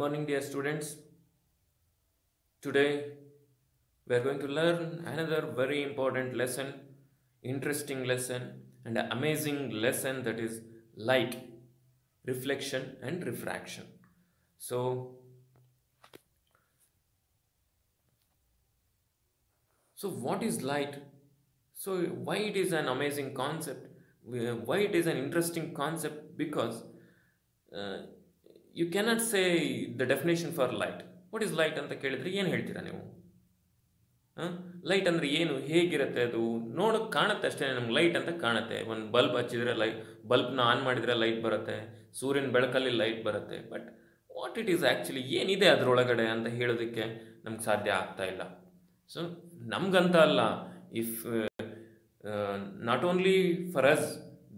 morning, dear students. Today we are going to learn another very important lesson, interesting lesson, and an amazing lesson, that is light, reflection, and refraction. So what is light? So why it is an amazing concept? Why it is an interesting concept? Because you cannot say the definition for light. What is light ಅಂತ ಕೇಳಿದ್ರೆ ಏನು ಹೇಳ್ತೀರಾ ನೀವು? Light ಅಂದರೆ ಏನು, ಹೇಗಿರುತ್ತೆ ಅದು? ನೋಡೋಕೆ ಕಾಣುತ್ತೆ ಅಷ್ಟೇ, ನಮ್ಗೆ ಲೈಟ್ ಅಂತ ಕಾಣುತ್ತೆ. ಒಂದು ಬಲ್ಬ್ ಹಚ್ಚಿದ್ರೆ ಬಲ್ಬ್ನ ಆನ್ ಮಾಡಿದರೆ ಲೈಟ್ ಬರುತ್ತೆ, ಸೂರ್ಯನ ಬೆಳಕಲ್ಲಿ ಲೈಟ್ ಬರುತ್ತೆ. But what it is actually, ಏನಿದೆ ಅದರೊಳಗಡೆ ಅಂತ ಹೇಳೋದಕ್ಕೆ ನಮ್ಗೆ ಸಾಧ್ಯ ಆಗ್ತಾ ಇಲ್ಲ. ಸೊ ನಮಗಂತ ಅಲ್ಲ, if not only for us,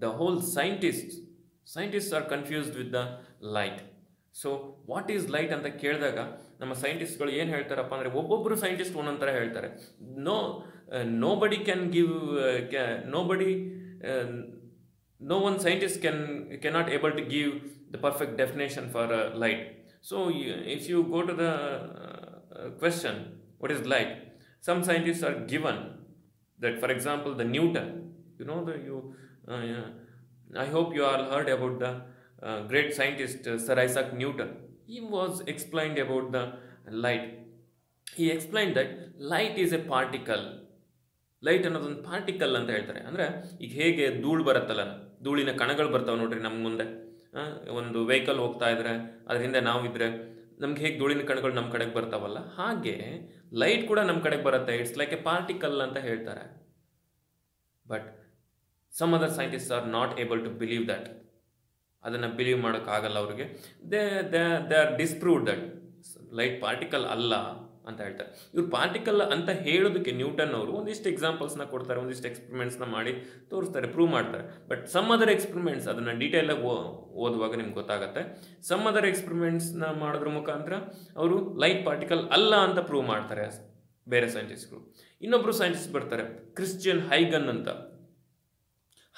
the whole scientists R confused with the light. So what is light ಅಂತ ಕೇಳಿದಾಗ ನಮ್ಮ ಸೈಂಟಿಸ್ಟ್ಗಳು ಏನು ಹೇಳ್ತಾರಪ್ಪ ಅಂದರೆ, ಒಬ್ಬೊಬ್ಬರು ಸೈಂಟಿಸ್ಟ್ ಒಂದೊಂದು ಥರ ಹೇಳ್ತಾರೆ. Nobody can give no one scientist cannot able to give the perfect definition for light. So if you go to the question, what is light? Some scientists are given that, for example, the Newton, I hope you all heard about the great scientist Sir Isaac Newton. He was explained about the light. He explained that light is a particle. Light ಅನ್ನೋದೊಂದು particle ಅಂತ ಹೇಳ್ತಾರೆ. ಅಂದರೆ ಈಗ ಹೇಗೆ ಧೂಳು ಬರುತ್ತಲ್ಲ, ಧೂಳಿನ ಕಣಗಳು ಬರ್ತಾವೆ ನೋಡ್ರಿ ನಮ್ಮ ಮುಂದೆ. ಒಂದು ವೆಹಿಕಲ್ ಹೋಗ್ತಾ ಇದ್ರೆ ಅದ್ರ ಹಿಂದೆ ನಾವಿದ್ರೆ ನಮ್ಗೆ ಹೇಗೆ ಧೂಳಿನ ಕಣಗಳು ನಮ್ಮ ಕಡೆಗೆ ಬರ್ತಾವಲ್ಲ, ಹಾಗೆ ಲೈಟ್ ಕೂಡ ನಮ್ಮ ಕಡೆಗೆ ಬರುತ್ತೆ. ಇಟ್ಸ್ ಲೈಕ್ ಎ ಪಾರ್ಟಿಕಲ್ ಅಂತ ಹೇಳ್ತಾರೆ. But some other scientist are not able to believe that. ಅದನ್ನು ಬಿಲೀವ್ ಮಾಡೋಕ್ಕಾಗಲ್ಲ ಅವ್ರಿಗೆ. They are disproved that light particle ಅಲ್ಲ ಅಂತ ಹೇಳ್ತಾರೆ. ಇವ್ರು ಪಾರ್ಟಿಕಲ್ ಅಂತ ಹೇಳೋದಕ್ಕೆ ನ್ಯೂಟನ್ ಅವರು ಒಂದಿಷ್ಟು ಎಕ್ಸಾಂಪಲ್ಸ್ನ ಕೊಡ್ತಾರೆ, ಒಂದಿಷ್ಟು ಎಕ್ಸ್ಪೆರಿಮೆಂಟ್ಸ್ನ ಮಾಡಿ ತೋರಿಸ್ತಾರೆ, ಪ್ರೂವ್ ಮಾಡ್ತಾರೆ. ಬಟ್ ಸಮ್ ಅದರ್ ಎಕ್ಸ್ಪೆರಿಮೆಂಟ್ಸ್, ಅದನ್ನು ಡೀಟೇಲಾಗಿ ಓದುವಾಗ ನಿಮ್ಗೆ ಗೊತ್ತಾಗುತ್ತೆ. ಸಮ್ ಅದರ್ ಎಕ್ಸ್ಪೆರಿಮೆಂಟ್ಸ್ನ ಮಾಡೋದ್ರ ಮುಖಾಂತರ ಅವರು ಲೈಟ್ ಪಾರ್ಟಿಕಲ್ ಅಲ್ಲ ಅಂತ ಪ್ರೂವ್ ಮಾಡ್ತಾರೆ ಬೇರೆ ಸೈಂಟಿಸ್ಟ್ಗಳು. ಇನ್ನೊಬ್ಬರು ಸೈಂಟಿಸ್ಟ್ ಬರ್ತಾರೆ, ಕ್ರಿಶ್ಚಿಯನ್ ಹೈಗನ್ ಅಂತ.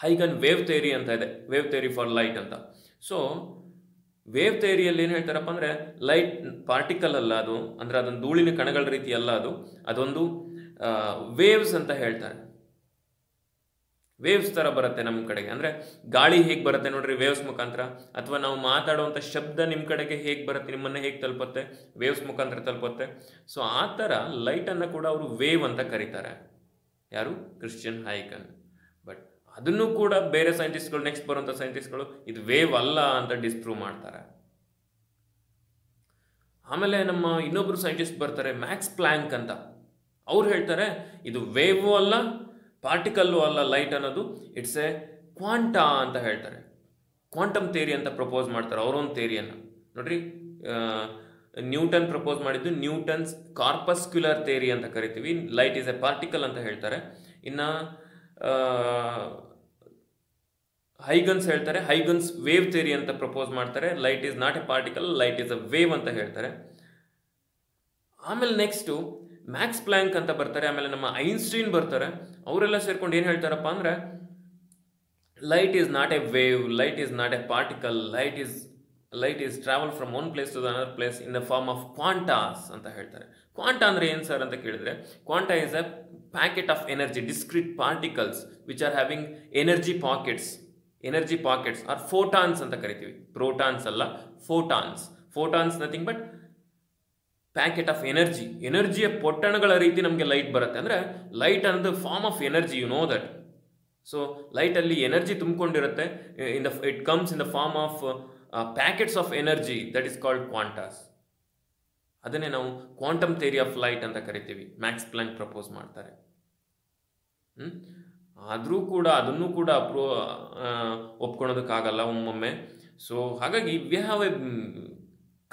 ಹೈಗನ್ ವೇವ್ ಥಿಯರಿ ಅಂತ ಇದೆ, ವೇವ್ ಥಿಯರಿ ಫಾರ್ ಲೈಟ್ ಅಂತ. ಸೊ ವೇವ್ ಥಿಯರಿಯಲ್ಲಿ ಏನು ಹೇಳ್ತಾರಪ್ಪ ಅಂದರೆ, ಲೈಟ್ ಪಾರ್ಟಿಕಲ್ ಅಲ್ಲ ಅದು, ಅಂದರೆ ಅದೊಂದು ಧೂಳಿನ ಕಣಗಳ ರೀತಿ ಅಲ್ಲ, ಅದೊಂದು ವೇವ್ಸ್ ಅಂತ ಹೇಳ್ತಾರೆ. ವೇವ್ಸ್ ಥರ ಬರುತ್ತೆ ನಮ್ಮ ಕಡೆಗೆ. ಅಂದರೆ ಗಾಳಿ ಹೇಗೆ ಬರುತ್ತೆ ನೋಡ್ರಿ ವೇವ್ಸ್ ಮುಖಾಂತರ, ಅಥವಾ ನಾವು ಮಾತಾಡುವಂಥ ಶಬ್ದ ನಿಮ್ಮ ಕಡೆಗೆ ಹೇಗೆ ಬರುತ್ತೆ, ನಿಮ್ಮನ್ನು ಹೇಗೆ ತಲುಪುತ್ತೆ, ವೇವ್ಸ್ ಮುಖಾಂತರ ತಲುಪುತ್ತೆ. ಸೊ ಆ ಥರ ಲೈಟನ್ನು ಕೂಡ ಅವರು ವೇವ್ ಅಂತ ಕರೀತಾರೆ. ಯಾರು? ಕ್ರಿಶ್ಚಿಯನ್ ಹೈಗನ್. ಬಟ್ ಅದನ್ನು ಕೂಡ ಬೇರೆ ಸೈಂಟಿಸ್ಟ್ಗಳು, ನೆಕ್ಸ್ಟ್ ಬರುವಂಥ ಸೈಂಟಿಸ್ಟ್ಗಳು ಇದು ವೇವ್ ಅಲ್ಲ ಅಂತ ಡಿಸ್ಪ್ರೂವ್ ಮಾಡ್ತಾರೆ. ಆಮೇಲೆ ನಮ್ಮ ಇನ್ನೊಬ್ರು ಸೈಂಟಿಸ್ಟ್ ಬರ್ತಾರೆ, ಮ್ಯಾಕ್ಸ್ ಪ್ಲಾಂಕ್ ಅಂತ. ಅವ್ರು ಹೇಳ್ತಾರೆ ಇದು ವೇವು ಅಲ್ಲ, ಪಾರ್ಟಿಕಲ್ಲು ಅಲ್ಲ ಲೈಟ್ ಅನ್ನೋದು, ಇಟ್ಸ್ ಎ ಕ್ವಾಂಟಾ ಅಂತ ಹೇಳ್ತಾರೆ. ಕ್ವಾಂಟಮ್ ಥಿಯರಿ ಅಂತ ಪ್ರಪೋಸ್ ಮಾಡ್ತಾರೆ ಅವರೊಂದು ಥಿಯರಿಯನ್ನು. ನೋಡ್ರಿ, ನ್ಯೂಟನ್ ಪ್ರಪೋಸ್ ಮಾಡಿದ್ದು ನ್ಯೂಟನ್ಸ್ ಕಾರ್ಪಸ್ಕ್ಯುಲರ್ ಥಿಯರಿ ಅಂತ ಕರಿತೀವಿ. ಲೈಟ್ ಈಸ್ ಎ ಪಾರ್ಟಿಕಲ್ ಅಂತ ಹೇಳ್ತಾರೆ. ಇನ್ನು ಹೈಗನ್ಸ್ ಹೇಳ್ತಾರೆ, ಹೈಗನ್ಸ್ ವೇವ್ ಥಿಯರಿ ಅಂತ ಪ್ರಪೋಸ್ ಮಾಡ್ತಾರೆ. Light is not a particle, light is a wave ಅಂತ ಹೇಳ್ತಾರೆ. ಆಮೇಲೆ ನೆಕ್ಸ್ಟು ಮ್ಯಾಕ್ಸ್ ಪ್ಲಾಂಕ್ ಅಂತ ಬರ್ತಾರೆ. ಆಮೇಲೆ ನಮ್ಮ ಐನ್ಸ್ಟೀನ್ ಬರ್ತಾರೆ. ಅವರೆಲ್ಲ ಸೇರ್ಕೊಂಡು ಏನು ಹೇಳ್ತಾರಪ್ಪ ಅಂದರೆ, light is not a wave, light is not a particle, light is travel from one place to the another place in the form of quantas ಅಂತ ಹೇಳ್ತಾರೆ. ಕ್ವಾಂಟಾ ಅಂದರೆ ಏನು ಸರ್ ಅಂತ ಕೇಳಿದ್ರೆ, quanta is a packet of energy, discrete particles which are having energy packets are photons ಅಂತ ಕರಿತೀವಿ. Protons ಅಲ್ಲ, photons nothing but packet of ಎನರ್ಜಿಯ ಪೊಟ್ಟಣಗಳ ರೀತಿ ನಮಗೆ ಲೈಟ್ ಬರುತ್ತೆ. ಅಂದರೆ ಲೈಟ್ ಅನ್ನೋದು form of energy, you know that. So ಲೈಟಲ್ಲಿ ಎನರ್ಜಿ ತುಂಬಿಕೊಂಡಿರುತ್ತೆ. It comes in the form of packets of energy, that is called quantas. ಅದನ್ನೇ ನಾವು ಕ್ವಾಂಟಮ್ ಥಿಯರಿ ಆಫ್ ಲೈಟ್ ಅಂತ ಕರಿತೀವಿ. ಮ್ಯಾಕ್ಸ್ ಪ್ಲಾಂಕ್ ಪ್ರಪೋಸ್ ಮಾಡ್ತಾರೆ. ಆದರೂ ಕೂಡ ಅದನ್ನು ಕೂಡ ಒಪ್ಕೊಳೋದಕ್ಕಾಗಲ್ಲ ಒಮ್ಮೊಮ್ಮೆ. ಸೊ ಹಾಗಾಗಿ we have a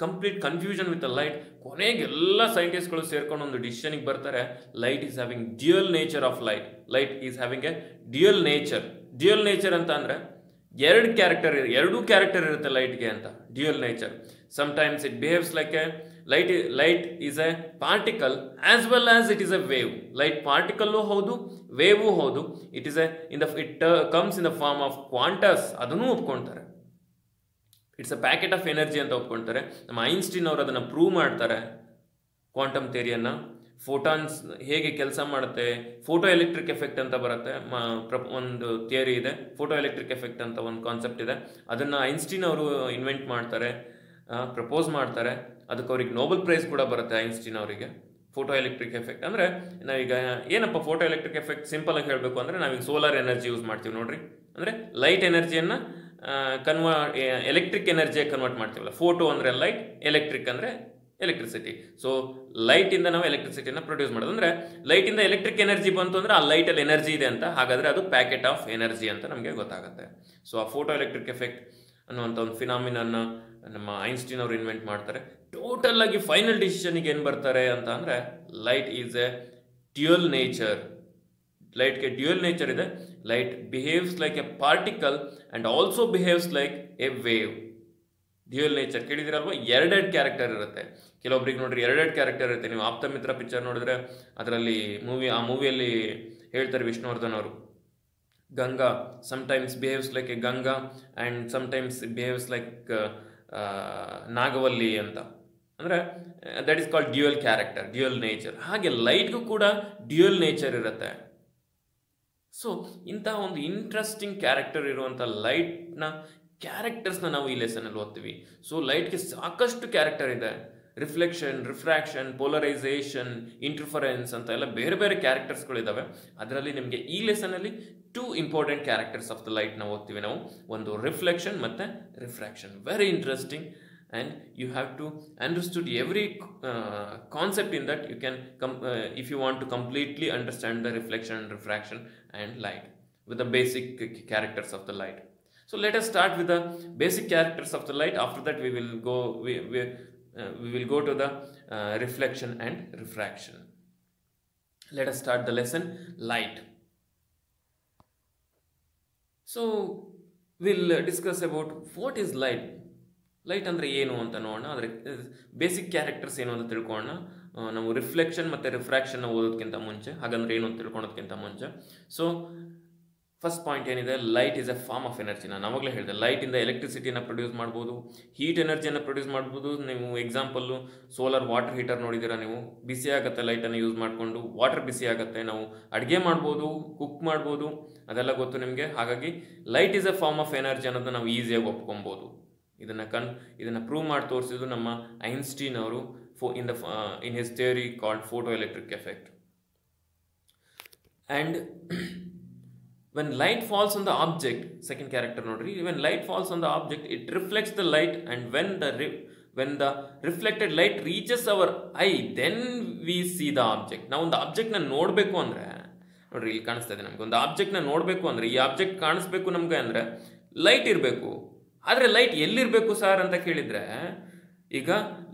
complete confusion with the light. ಕೊನೆಗೆ ಎಲ್ಲ ಸೈಂಟಿಸ್ಟ್ಗಳು ಸೇರ್ಕೊಂಡು ಒಂದು ಡಿಸಿಷನ್ಗೆ ಬರ್ತಾರೆ, light is having dual nature of light is having a dual nature ಅಂತ ಅಂದರೆ ಎರಡೂ ಕ್ಯಾರೆಕ್ಟರ್ ಇರುತ್ತೆ ಲೈಟ್ಗೆ ಅಂತ. Dual nature. Sometimes it behaves like a light is a particle as well as it is a wave. Light particle ಹೌದು, wave ಹೌದು. It comes in the form of quantas, ಅದನ್ನು ಒಪ್ಕೊಳ್ತಾರೆ. It's a packet of energy ಅಂತ ಒಪ್ಕೊಳ್ತಾರೆ. ನಮ್ಮ Einstein ಅವರು ಅದನ್ನು prove ಮಾಡ್ತಾರೆ, quantum ಥಿಯರಿಯನ್ನು. Photons ಹೇಗೆ ಕೆಲಸ ಮಾಡುತ್ತೆ, ಫೋಟೋ ಎಲೆಕ್ಟ್ರಿಕ್ ಎಫೆಕ್ಟ್ ಅಂತ ಬರುತ್ತೆ, ಒಂದು ಥಿಯರಿ ಇದೆ, ಫೋಟೋ ಎಲೆಕ್ಟ್ರಿಕ್ ಎಫೆಕ್ಟ್ ಅಂತ ಒಂದು ಕಾನ್ಸೆಪ್ಟ್ ಇದೆ. ಅದನ್ನು ಐನ್ಸ್ಟೀನ್ ಅವರು ಇನ್ವೆಂಟ್ ಮಾಡ್ತಾರೆ, ಪ್ರಪೋಸ್ ಮಾಡ್ತಾರೆ. ಅದಕ್ಕೆ ಅವ್ರಿಗೆ ನೋಬೆಲ್ ಪ್ರೈಸ್ ಕೂಡ ಬರುತ್ತೆ ಐನ್ಸ್ಟೀನ್ ಅವರಿಗೆ. ಫೋಟೋ ಎಲೆಕ್ಟ್ರಿಕ್ ಎಫೆಕ್ಟ್ ಅಂದರೆ ನಾವೀಗ ಏನಪ್ಪ ಫೋಟೋ ಎಲೆಕ್ಟ್ರಿಕ್ ಎಫೆಕ್ಟ್ ಸಿಂಪಲ್ ಆಗಿ ಹೇಳಬೇಕು ಅಂದರೆ ನಾವೀಗ ಸೋಲಾರ್ ಎನರ್ಜಿ ಯೂಸ್ ಮಾಡ್ತೀವಿ ನೋಡ್ರಿ. ಅಂದರೆ ಲೈಟ್ ಎನರ್ಜಿಯನ್ನು ಎಲೆಕ್ಟ್ರಿಕ್ ಎನರ್ಜಿಯಾಗಿ ಕನ್ವರ್ಟ್ ಮಾಡ್ತೀವಲ್ಲ. ಫೋಟೋ ಅಂದರೆ ಲೈಟ್, ಎಲೆಕ್ಟ್ರಿಕ್ ಅಂದರೆ ಎಲೆಕ್ಟ್ರಿಸಿಟಿ. ಸೊ ಲೈಟಿಂದ ನಾವು ಎಲೆಕ್ಟ್ರಿಸಿಟಿನ ಪ್ರೊಡ್ಯೂಸ್ ಮಾಡೋದು. ಅಂದರೆ ಲೈಟಿಂದ ಎಲೆಕ್ಟ್ರಿಕ್ ಎನರ್ಜಿ ಬಂತು ಅಂದರೆ ಆ ಲೈಟಲ್ಲಿ ಎನರ್ಜಿ ಇದೆ ಅಂತ, ಹಾಗಾದರೆ ಅದು ಪ್ಯಾಕೆಟ್ ಆಫ್ ಎನರ್ಜಿ ಅಂತ ನಮಗೆ ಗೊತ್ತಾಗುತ್ತೆ. ಸೊ ಆ ಫೋಟೋ ಎಲೆಕ್ಟ್ರಿಕ್ ಎಫೆಕ್ಟ್ ಅನ್ನುವಂಥ ಒಂದು ಫಿನಾಮಿನನ್ನ ನಮ್ಮ ಐನ್ಸ್ಟೀನ್ ಅವರು ಇನ್ವೆಂಟ್ ಮಾಡ್ತಾರೆ. ಟೋಟಲ್ ಆಗಿ ಫೈನಲ್ ಡಿಸಿಷನ್ಗೆ ಏನು ಬರ್ತಾರೆ ಅಂತ ಅಂದರೆ light is a dual nature. ಲೈಟ್ಗೆ ಡ್ಯುಯಲ್ ನೇಚರ್ ಇದೆ. Light behaves like a particle and also behaves like a wave. Dual nature ಕೇಳಿದಿರಲ್ವ, ಎರಡೆರಡು ಕ್ಯಾರೆಕ್ಟರ್ ಇರುತ್ತೆ. ಕೆಲವೊಬ್ರಿಗೆ ನೋಡ್ರಿ ಎರಡೆರಡು ಕ್ಯಾರೆಕ್ಟರ್ ಇರುತ್ತೆ. ನೀವು ಆಪ್ತಮಿತ್ರ ಪಿಕ್ಚರ್ ನೋಡಿದ್ರೆ ಅದರಲ್ಲಿ ಆ ಮೂವಿಯಲ್ಲಿ ಹೇಳ್ತಾರೆ ವಿಷ್ಣುವರ್ಧನ್ ಅವರು, Ganga sometimes behaves like A Ganga and sometimes behaves like Nagavalli ಅಂತ. ಅಂದರೆ that is called dual character, dual nature. ಹಾಗೆ ಲೈಟ್ಗೂ ಕೂಡ ಡ್ಯುಯಲ್ ನೇಚರ್ ಇರುತ್ತೆ. ಸೊ ಇಂಥ ಒಂದು ಇಂಟ್ರೆಸ್ಟಿಂಗ್ ಕ್ಯಾರೆಕ್ಟರ್ ಇರುವಂಥ ಲೈಟ್ನ ಕ್ಯಾರೆಕ್ಟರ್ಸ್ನ ನಾವು ಈ ಲೆಸನಲ್ಲಿ ಓದ್ತೀವಿ. ಸೊ ಲೈಟ್ಗೆ ಸಾಕಷ್ಟು ಕ್ಯಾರೆಕ್ಟರ್ ಇದೆ. ರಿಫ್ಲೆಕ್ಷನ್, ರಿಫ್ರಾಕ್ಷನ್, ಪೋಲರೈಸೇಷನ್, ಇಂಟರ್ಫರೆನ್ಸ್ ಅಂತ ಎಲ್ಲ ಬೇರೆ ಬೇರೆ ಕ್ಯಾರೆಕ್ಟರ್ಸ್ಗಳಿದ್ದಾವೆ. ಅದರಲ್ಲಿ ನಿಮಗೆ ಈ ಲೆಸನಲ್ಲಿ 2 ಇಂಪಾರ್ಟೆಂಟ್ ಕ್ಯಾರೆಕ್ಟರ್ಸ್ ಆಫ್ ದ ಲೈಟ್ನ ಓದ್ತೀವಿ ನಾವು. ಒಂದು ರಿಫ್ಲೆಕ್ಷನ್ ಮತ್ತು refraction. Very interesting. And you have to understood every concept in that. You can if you want to completely understand the reflection and refraction and light with the basic characters of the light. So let us start with the basic characters of the light. After that we will go to the reflection and refraction. Let us start the lesson light. So we'll discuss about what is light. Light ಅಂದರೆ ಏನು ಅಂತ ನೋಡೋಣ. ಅದರ basic characters ಏನು ಅಂತ ತಿಳ್ಕೊಳ್ಳೋಣ. ನಾವು reflection ಮತ್ತು ರಿಫ್ರಾಕ್ಷನ್ನ ಓದೋದಕ್ಕಿಂತ ಮುಂಚೆ, ಹಾಗಂದ್ರೆ ಏನು ಅಂತ ತಿಳ್ಕೊಳೋದಕ್ಕಿಂತ ಮುಂಚೆ, ಸೊ ಫಸ್ಟ್ ಪಾಯಿಂಟ್ ಏನಿದೆ, light is a form of energy. ನಾನು ಆವಾಗಲೇ ಹೇಳಿದೆ, ಲೈಟಿಂದ ಎಲೆಕ್ಟ್ರಿಸಿಟಿನ ಪ್ರೊಡ್ಯೂಸ್ ಮಾಡ್ಬೋದು, ಹೀಟ್ ಎನರ್ಜಿಯನ್ನು ಪ್ರೊಡ್ಯೂಸ್ ಮಾಡ್ಬೋದು. ನೀವು ಎಕ್ಸಾಂಪಲ್ಲು ಸೋಲಾರ್ ವಾಟರ್ ಹೀಟರ್ ನೋಡಿದ್ದೀರಾ ನೀವು, ಬಿಸಿ ಆಗುತ್ತೆ ಲೈಟನ್ನು ಯೂಸ್ ಮಾಡಿಕೊಂಡು. ವಾಟರ್ ಬಿಸಿ ಆಗುತ್ತೆ, ನಾವು ಅಡುಗೆ ಮಾಡ್ಬೋದು, ಕುಕ್ ಮಾಡ್ಬೋದು, ಅದೆಲ್ಲ ಗೊತ್ತು ನಿಮಗೆ. ಹಾಗಾಗಿ light is a form of energy ಅನ್ನೋದನ್ನ ನಾವು ಈಸಿಯಾಗಿ ಒಪ್ಕೊಬೋದು. ಇದನ್ನು ಪ್ರೂವ್ ಮಾಡಿ ತೋರಿಸಿದ್ದು ನಮ್ಮ ಐನ್ಸ್ಟೀನ್ ಅವರು in his theory called photo electric effect. And when light falls on the object, second character nodri, when light falls on the object it reflects the light, and when the reflected light reaches our eye then we see the object. ನಾವು ಒಂದು ಆಬ್ಜೆಕ್ಟ್ನ ನೋಡಬೇಕು ಅಂದರೆ ನೋಡ್ರಿ, ಇಲ್ಲಿ ಕಾಣಿಸ್ತಾ ಇದೆ ನಮಗೆ. ಒಂದು ಆಬ್ಜೆಕ್ಟ್ನ ನೋಡಬೇಕು ಅಂದರೆ, ಈ ಆಬ್ಜೆಕ್ಟ್ ಕಾಣಿಸ್ಬೇಕು ನಮಗೆ ಅಂದರೆ ಲೈಟ್ ಇರಬೇಕು. ಆದರೆ ಲೈಟ್ ಎಲ್ಲಿರಬೇಕು ಸರ್ ಅಂತ ಕೇಳಿದರೆ, ಈಗ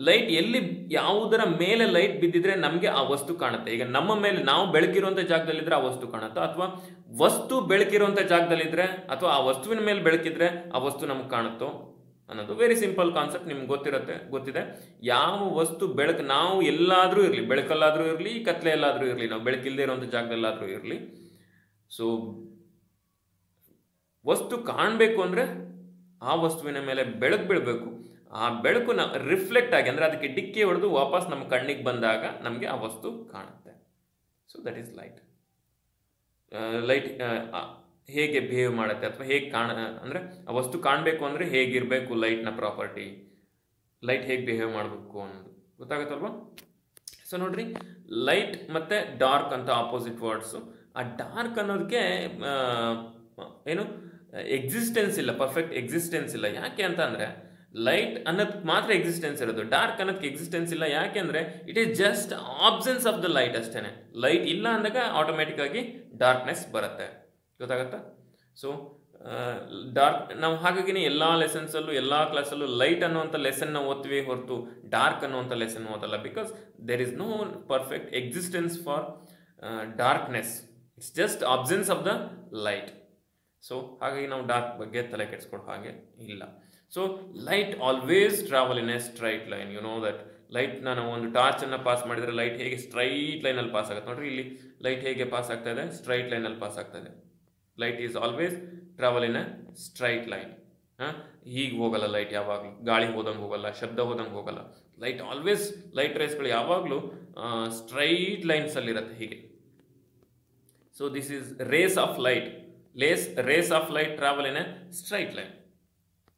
ಲೈಟ್ ಎಲ್ಲಿ, ಯಾವುದರ ಮೇಲೆ ಲೈಟ್ ಬಿದ್ದಿದ್ರೆ ನಮಗೆ ಆ ವಸ್ತು ಕಾಣುತ್ತೆ. ಈಗ ನಮ್ಮ ಮೇಲೆ ನಾವು ಬೆಳಕಿರುವಂಥ ಜಾಗದಲ್ಲಿದ್ದರೆ ಆ ವಸ್ತು ಕಾಣುತ್ತೆ, ಅಥವಾ ವಸ್ತು ಬೆಳಕಿರುವಂಥ ಜಾಗದಲ್ಲಿದ್ದರೆ, ಅಥವಾ ಆ ವಸ್ತುವಿನ ಮೇಲೆ ಬೆಳಕಿದ್ರೆ ಆ ವಸ್ತು ನಮ್ಗೆ ಕಾಣುತ್ತೋ ಅನ್ನೋದು ವೆರಿ ಸಿಂಪಲ್ ಕಾನ್ಸೆಪ್ಟ್. ನಿಮ್ಗೆ ಗೊತ್ತಿದೆ. ಯಾವ ವಸ್ತು ಬೆಳಕು, ನಾವು ಎಲ್ಲಾದರೂ ಇರಲಿ, ಬೆಳಕಲ್ಲಾದರೂ ಇರಲಿ, ಕತ್ಲೆಯಲ್ಲಾದರೂ ಇರಲಿ, ನಾವು ಬೆಳಕಿಲ್ಲದೆ ಇರುವಂಥ ಜಾಗದಲ್ಲಾದರೂ ಇರಲಿ, ಸೊ ವಸ್ತು ಕಾಣಬೇಕು ಅಂದರೆ ಆ ವಸ್ತುವಿನ ಮೇಲೆ ಬೆಳಕು ಬೀಳಬೇಕು. ಆ ಬೆಳಕು ರಿಫ್ಲೆಕ್ಟ್ ಆಗಿ, ಅಂದರೆ ಅದಕ್ಕೆ ಡಿಕ್ಕಿ ಹೊಡೆದು ವಾಪಸ್ ನಮ್ಮ ಕಣ್ಣಿಗೆ ಬಂದಾಗ ನಮಗೆ ಆ ವಸ್ತು ಕಾಣುತ್ತೆ. So that is light. Light ಹೇಗೆ ಬಿಹೇವ್ ಮಾಡುತ್ತೆ, ಅಥವಾ ಹೇಗೆ ಅಂದರೆ ಆ ವಸ್ತು ಕಾಣಬೇಕು ಅಂದರೆ ಹೇಗಿರಬೇಕು ಲೈಟ್ನ ಪ್ರಾಪರ್ಟಿ, ಲೈಟ್ ಹೇಗೆ ಬಿಹೇವ್ ಮಾಡಬೇಕು ಅನ್ನೋದು ಗೊತ್ತಾಗುತ್ತಲ್ವ. ಸೊ ನೋಡ್ರಿ, ಲೈಟ್ ಮತ್ತು ಡಾರ್ಕ್ ಅಂತ ಆಪೋಸಿಟ್ ವರ್ಡ್ಸು. ಆ ಡಾರ್ಕ್ ಅನ್ನೋದಕ್ಕೆ ಏನು ಎಕ್ಸಿಸ್ಟೆನ್ಸ್ ಇಲ್ಲ, ಪರ್ಫೆಕ್ಟ್ ಎಕ್ಸಿಸ್ಟೆನ್ಸ್ ಇಲ್ಲ. ಯಾಕೆ ಅಂತ ಅಂದರೆ ಲೈಟ್ ಅನ್ನೋದಕ್ಕೆ ಮಾತ್ರ ಎಕ್ಸಿಸ್ಟೆನ್ಸ್ ಇರೋದು, ಡಾರ್ಕ್ ಅನ್ನೋದಕ್ಕೆ ಎಕ್ಸಿಸ್ಟೆನ್ಸ್ ಇಲ್ಲ. ಯಾಕೆ ಅಂದರೆ it is just absence of the light ಅಷ್ಟೇ. ಲೈಟ್ ಇಲ್ಲ ಅಂದಾಗ ಆಟೋಮೆಟಿಕ್ ಆಗಿ ಡಾರ್ಕ್ನೆಸ್ ಬರುತ್ತೆ, ಗೊತ್ತಾಗತ್ತಾ. ಸೊ ಡಾರ್ಕ್, ನಾವು ಹಾಗಾಗಿ ಎಲ್ಲ ಲೆಸನ್ಸಲ್ಲೂ, ಎಲ್ಲ ಕ್ಲಾಸಲ್ಲೂ ಲೈಟ್ ಅನ್ನುವಂಥ ಲೆಸನ್ನ ಓದ್ತೀವಿ ಹೊರತು ಡಾರ್ಕ್ ಅನ್ನುವಂಥ ಲೆಸನ್ ಓದಲ್ಲ. Because there is no perfect existence for darkness, it's just absence of the light. So ಹಾಗಾಗಿ ನಾವು ಡಾರ್ಕ್ ಬಗ್ಗೆ ತಲೆ ಕೆಡಿಸ್ಕೊಳ್ಳೋ ಹಾಗೆ ಇಲ್ಲ. So light always travel in a straight line. You know that. ಲೈಟ್ನ ನಾವು ಒಂದು ಟಾರ್ಚನ್ನು ಪಾಸ್ ಮಾಡಿದರೆ ಲೈಟ್ ಹೇಗೆ ಸ್ಟ್ರೈಟ್ ಲೈನಲ್ಲಿ ಪಾಸ್ ಆಗುತ್ತೆ ನೋಡ್ರಿ. ಇಲ್ಲಿ ಲೈಟ್ ಹೇಗೆ ಪಾಸ್ ಆಗ್ತಾ ಇದೆ, ಸ್ಟ್ರೈಟ್ ಲೈನಲ್ಲಿ ಪಾಸ್ ಆಗ್ತಾ ಇದೆ. Light is always travel in a straight line. ಹಾಂ, ಹೀಗೆ ಹೋಗಲ್ಲ ಲೈಟ್ ಯಾವಾಗಲೂ, ಗಾಳಿ ಹೋದಂಗೆ ಹೋಗಲ್ಲ, ಶಬ್ದ ಹೋದಂಗೆ ಹೋಗಲ್ಲ. ಲೈಟ್ ಆಲ್ವೇಸ್, ಲೈಟ್ ರೇಸ್ಗಳು ಯಾವಾಗಲೂ ಸ್ಟ್ರೈಟ್ ಲೈನ್ಸಲ್ಲಿರುತ್ತೆ ಹೀಗೆ. So this is rays of light. Rays of light travel in a straight line.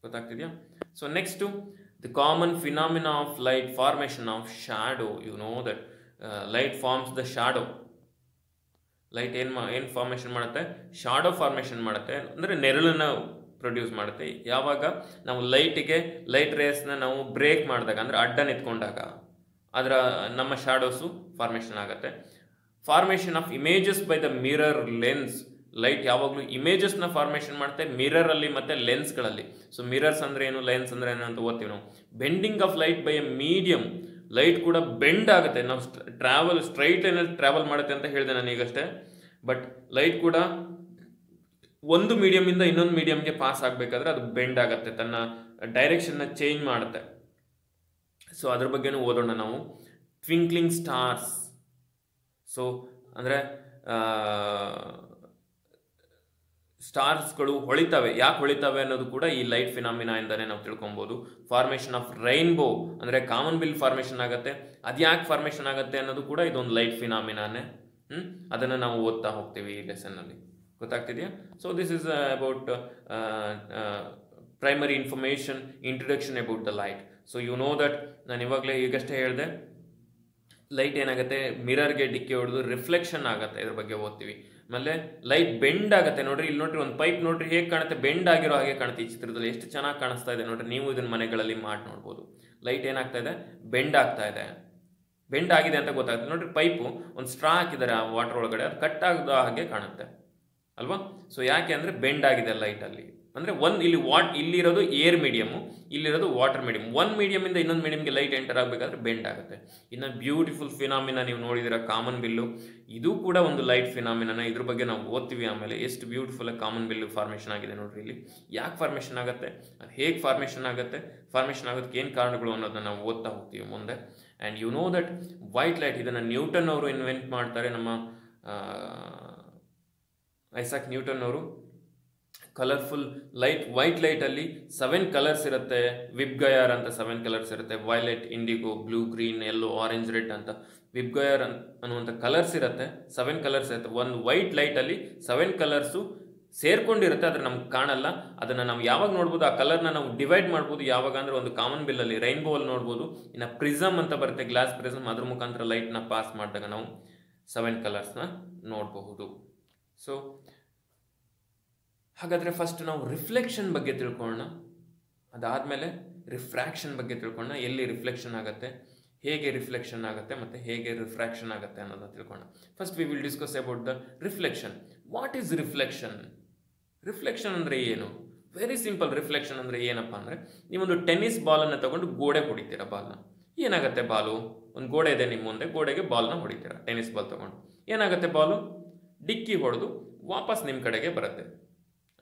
ಗೊತ್ತಾಗ್ತಿದೆಯಾ? So next the common phenomena of light, formation of shadow. You know that light forms the shadow. Light ಏನು formation ಮಾಡುತ್ತೆ? Shadow formation ಮಾಡುತ್ತೆ, ಅಂದರೆ ನೆರಳನ್ನು produce ಮಾಡುತ್ತೆ. ಯಾವಾಗ ನಾವು light ರೇಸ್ನ ನಾವು ಬ್ರೇಕ್ ಮಾಡಿದಾಗ, ಅಂದರೆ ಅಡ್ಡ ನಿಂತ್ಕೊಂಡಾಗ ಅದರ ನಮ್ಮ ಶಾಡೋಸು ಫಾರ್ಮೇಷನ್ ಆಗುತ್ತೆ. Formation of images by the mirror lens. Light ಯಾವಾಗಲೂ ಇಮೇಜಸ್ನ ಫಾರ್ಮೇಷನ್ ಮಾಡುತ್ತೆ ಮಿರರಲ್ಲಿ ಮತ್ತು ಲೆನ್ಸ್ಗಳಲ್ಲಿ. ಸೊ ಮಿರರ್ಸ್ ಅಂದರೆ ಏನು, ಲೆನ್ಸ್ ಅಂದರೆ ಏನು ಅಂತ ಓದ್ತೀವಿ ನಾವು. Bending of light by A medium. Light ಕೂಡ ಬೆಂಡ್ ಆಗುತ್ತೆ. ನಾವು ಸ್ಟ್ರೈಟ್ ಲೈನಲ್ಲಿ ಟ್ರಾವೆಲ್ ಮಾಡುತ್ತೆ ಅಂತ ಹೇಳಿದೆ ನಾನು ಈಗಷ್ಟೇ. ಬಟ್ ಲೈಟ್ ಕೂಡ ಒಂದು ಮೀಡಿಯಮಿಂದ ಇನ್ನೊಂದು ಮೀಡಿಯಮ್ಗೆ ಪಾಸ್ ಆಗಬೇಕಾದ್ರೆ ಅದು ಬೆಂಡ್ ಆಗುತ್ತೆ, ತನ್ನ ಡೈರೆಕ್ಷನ್ನ ಚೇಂಜ್ ಮಾಡುತ್ತೆ. ಸೊ ಅದ್ರ ಬಗ್ಗೆನೂ ಓದೋಣ ನಾವು. Twinkling stars. ಸೊ ಅಂದರೆ ಸ್ಟಾರ್ಸ್ಗಳು ಹೊಳಿತವೆ. ಯಾಕೆ ಹೊಳಿತವೆ ಅನ್ನೋದು ಕೂಡ ಈ ಲೈಟ್ ಫಿನಾಮಿನಾ ಇಂದಾನೆ ನಾವು ತಿಳ್ಕೊಬೋದು. ಫಾರ್ಮೇಷನ್ ಆಫ್ ರೈನ್ಬೋ, ಅಂದರೆ ಕಾಮನ್ ಬಿಲ್ ಫಾರ್ಮೇಷನ್ ಆಗುತ್ತೆ. ಅದು ಯಾಕೆ ಫಾರ್ಮೇಷನ್ ಆಗುತ್ತೆ ಅನ್ನೋದು ಕೂಡ ಇದೊಂದು ಲೈಟ್ ಫಿನಾಮಿನಾನೇ. ಅದನ್ನು ನಾವು ಓದ್ತಾ ಹೋಗ್ತೀವಿ ಈ ಲೆಸನ್ನಲ್ಲಿ. ಗೊತ್ತಾಗ್ತಿದೆಯಾ? So this is about primary information, introduction about the light. So you know that, ನಾನು ಈಗಷ್ಟೇ ಹೇಳಿದೆ, ಲೈಟ್ ಏನಾಗುತ್ತೆ, ಮಿರರ್ಗೆ ಡಿಕ್ಕಿ ಹೊಡೆದು ರಿಫ್ಲೆಕ್ಷನ್ ಆಗುತ್ತೆ. ಇದ್ರ ಬಗ್ಗೆ ಓದ್ತೀವಿ. ಆಮೇಲೆ ಲೈಟ್ ಬೆಂಡ್ ಆಗುತ್ತೆ. ನೋಡ್ರಿ, ಇಲ್ಲಿ ನೋಡ್ರಿ, ಒಂದು ಪೈಪ್ ನೋಡ್ರಿ ಹೇಗೆ ಕಾಣುತ್ತೆ, ಬೆಂಡ್ ಆಗಿರೋ ಹಾಗೆ ಕಾಣುತ್ತೆ. ಈ ಚಿತ್ರದಲ್ಲಿ ಎಷ್ಟು ಚೆನ್ನಾಗಿ ಕಾಣಿಸ್ತಾ ಇದೆ ನೋಡ್ರಿ. ನೀವು ಇದನ್ನ ಮನೆಗಳಲ್ಲಿ ಮಾಡಿ ನೋಡ್ಬೋದು. ಲೈಟ್ ಏನಾಗ್ತಾ ಇದೆ, ಬೆಂಡ್ ಆಗ್ತಾ ಇದೆ. ಬೆಂಡ್ ಆಗಿದೆ ಅಂತ ಗೊತ್ತಾಗುತ್ತೆ. ನೋಡ್ರಿ, ಪೈಪು ಒಂದು ಸ್ಟ್ರಾ ಹಾಕಿದ್ದಾರೆ ಆ ವಾಟರ್ ಒಳಗಡೆ, ಅದು ಕಟ್ ಆಗದ ಹಾಗೆ ಕಾಣುತ್ತೆ ಅಲ್ವಾ? ಸೊ ಯಾಕೆ ಅಂದರೆ ಬೆಂಡ್ ಆಗಿದೆ ಲೈಟಲ್ಲಿ. ಅಂದರೆ ಇಲ್ಲಿರೋದು ಏರ್ ಮೀಡಿಯಮು, ಇಲ್ಲಿರೋದು ವಾಟರ್ ಮೀಡಿಯಮ್. ಒಂದು ಮೀಡಿಯಮಿಂದ ಇನ್ನೊಂದು ಮೀಡಿಯಮ್ಗೆ ಲೈಟ್ ಎಂಟರ್ ಆಗಬೇಕಾದ್ರೆ ಬೆಂಡ್ ಆಗುತ್ತೆ. ಇನ್ನು ಬ್ಯೂಟಿಫುಲ್ ಫಿನಾಮಿನಾ ನೀವು ನೋಡಿದಿರ, ಕಾಮನ್ ಬಿಲ್ಲು. ಇದು ಕೂಡ ಒಂದು ಲೈಟ್ ಫಿನಾಮಿನಾನ. ಇದ್ರ ಬಗ್ಗೆ ನಾವು ಓದ್ತೀವಿ ಆಮೇಲೆ. ಎಷ್ಟು ಬ್ಯೂಟಿಫುಲ್ ಕಾಮನ್ ಬಿಲ್ಲು ಫಾರ್ಮೇಷನ್ ಆಗಿದೆ ನೋಡ್ರಿ ಇಲ್ಲಿ. ಯಾಕೆ ಫಾರ್ಮೇಷನ್ ಆಗುತ್ತೆ, ಅದು ಹೇಗೆ ಫಾರ್ಮೇಷನ್ ಆಗುತ್ತೆ, ಫಾರ್ಮೇಷನ್ ಆಗೋದಕ್ಕೆ ಏನು ಕಾರಣಗಳು ಅನ್ನೋದನ್ನ ನಾವು ಓದ್ತಾ ಹೋಗ್ತೀವಿ ಮುಂದೆ. And you know that white light, ಇದನ್ನು ನ್ಯೂಟನ್ ಅವರು ಇನ್ವೆಂಟ್ ಮಾಡ್ತಾರೆ. ನಮ್ಮ ಐಸಾಕ್ ನ್ಯೂಟನ್ ಅವರು ಕಲರ್ಫುಲ್ ಲೈಟ್, ವೈಟ್ ಲೈಟಲ್ಲಿ 7 ಕಲರ್ಸ್ ಇರುತ್ತೆ. ವಿಬ್ಗಯರ್ ಅಂತ 7 ಕಲರ್ಸ್ ಇರುತ್ತೆ. Violet, indigo, blue, green, yellow, orange, red ಅಂತ ವಿಬ್ಗಯರ್ ಅನ್ನುವಂಥ ಕಲರ್ಸ್ ಇರುತ್ತೆ. 7 ಕಲರ್ಸ್ ಇರುತ್ತೆ. ಒಂದು ವೈಟ್ ಲೈಟಲ್ಲಿ 7 ಕಲರ್ಸು ಸೇರ್ಕೊಂಡಿರುತ್ತೆ. ಆದರೆ ನಮ್ಗೆ ಕಾಣಲ್ಲ. ಅದನ್ನು ನಾವು ಯಾವಾಗ ನೋಡ್ಬೋದು, ಆ ಕಲರ್ನ ನಾವು ಡಿವೈಡ್ ಮಾಡ್ಬೋದು. ಯಾವಾಗ ಅಂದರೆ ಒಂದು ಕಾಮನ್ ಬಿಲ್ಲಲ್ಲಿ ರೈನ್ಬೋ ಅಲ್ಲಿ ನೋಡ್ಬೋದು. ಇನ್ನು ಪ್ರಿಸಮ್ ಅಂತ ಬರುತ್ತೆ, ಗ್ಲಾಸ್ ಪ್ರಿಸಮ್, ಅದ್ರ ಮುಖಾಂತರ ಲೈಟ್ನ ಪಾಸ್ ಮಾಡಿದಾಗ ನಾವು 7 ಕಲರ್ಸ್ನ ನೋಡಬಹುದು. ಸೊ ಹಾಗಾದರೆ ಫಸ್ಟ್ ನಾವು ರಿಫ್ಲೆಕ್ಷನ್ ಬಗ್ಗೆ ತಿಳ್ಕೊಳ್ಳೋಣ. ಅದಾದಮೇಲೆ ರಿಫ್ರಾಕ್ಷನ್ ಬಗ್ಗೆ ತಿಳ್ಕೊಳ್ಳೋಣ. ಎಲ್ಲಿ ರಿಫ್ಲೆಕ್ಷನ್ ಆಗುತ್ತೆ, ಹೇಗೆ ರಿಫ್ಲೆಕ್ಷನ್ ಆಗುತ್ತೆ, ಮತ್ತು ಹೇಗೆ ರಿಫ್ರಾಕ್ಷನ್ ಆಗುತ್ತೆ ಅನ್ನೋದನ್ನ ತಿಳ್ಕೊಳ್ಳೋಣ. First we will discuss about the reflection. What is reflection? Reflection ಅಂದರೆ ಏನು? Very simple. ರಿಫ್ಲೆಕ್ಷನ್ ಅಂದರೆ ಏನಪ್ಪ ಅಂದರೆ, ನೀವೊಂದು ಟೆನ್ನಿಸ್ ಬಾಲನ್ನು ತಗೊಂಡು ಗೋಡೆ ಹೊಡಿತೀರ. ಬಾಲ್ನ ಏನಾಗುತ್ತೆ, ಬಾಲು ಒಂದು ಗೋಡೆ ಇದೆ ನಿಮ್ಮ ಮುಂದೆ, ಗೋಡೆಗೆ ಬಾಲ್ನ ಹೊಡಿತೀರ ಟೆನ್ನಿಸ್ ಬಾಲ್ ತಗೊಂಡು. ಏನಾಗುತ್ತೆ, ಬಾಲು ಡಿಕ್ಕಿ ಹೊಡೆದು ವಾಪಸ್ ನಿಮ್ಮ ಕಡೆಗೆ ಬರುತ್ತೆ